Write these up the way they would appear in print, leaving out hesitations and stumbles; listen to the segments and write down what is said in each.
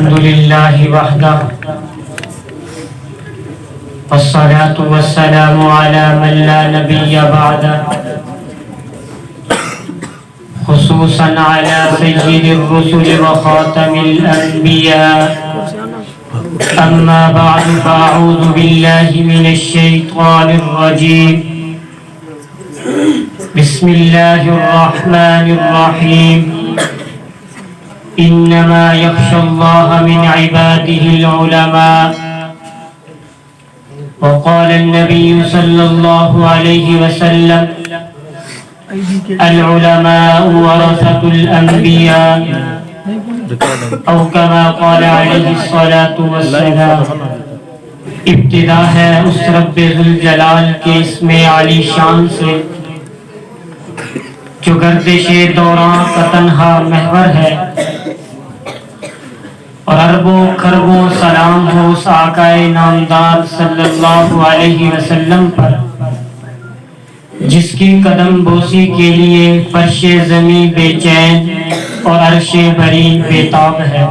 الحمد لله وحده والصلاة والسلام على من لا نبي بعده خصوصا على سيد الرسل وخاتم الأنبياء أما بعد فأعوذ بالله من الشيطان الرجيم بسم الله الرحمن الرحيم إنما يخشى الله من عباده العلماء وقال النبي صلى الله عليه وسلم العلماء ورثة الأنبياء أو كما قال عليه الصلاة والسلام۔ ابتدا ہے اس رب ذوالجلال کے اسم علی شان سے جو گردش دوران کا تنہا محور ہے، اور اربوں خربوں سلام ہو اس آقائے نامدار صلی اللہ علیہ وسلم پر جس کی قدم بوسی کے لیے فرش زمین بے چین اور عرش بری بے تاب ہے۔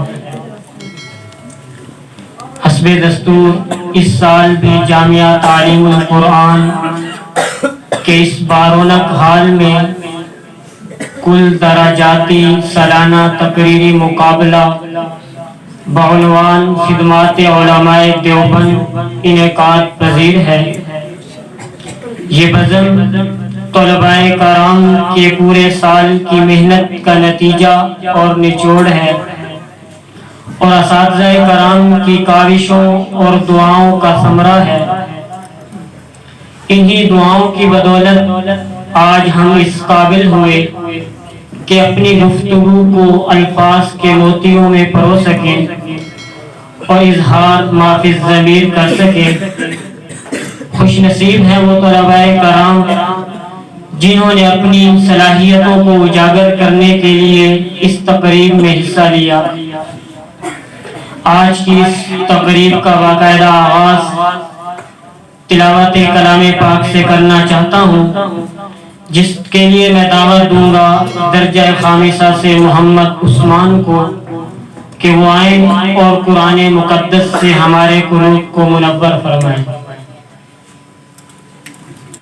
حسب دستور اس سال بھی جامعہ تعلیم القرآن کے اس بارونق حال میں کل دراجاتی سالانہ تقریری مقابلہ بعنوان خدمات علماء دیوبند انعقاد پذیر ہے۔ یہ بزم طلباء کرام کے پورے سال کی محنت کا نتیجہ اور نچوڑ ہے، اور اساتذہ کرام کی کاوشوں اور دعاؤں کا ثمرہ ہے۔ انہی دعاؤں کی بدولت آج ہم اس قابل ہوئے کہ اپنی گفتگو کو الفاظ کے موتیوں میں پرو سکیں اور اظہار ما فی الضمیر کر سکیں۔ خوش نصیب ہیں وہ طلباء کرام جنہوں نے اپنی صلاحیتوں کو اجاگر کرنے کے لیے اس تقریب میں حصہ لیا۔ آج کی اس تقریب کا باقاعدہ آغاز تلاوت کلام پاک سے کرنا چاہتا ہوں، جس کے لیے میں دعوت دوں گا درجہ خامسہ سے محمد عثمان کو کہ وہ آئیں اور قرآن مقدس سے ہمارے قلوب کو منور فرمائیں۔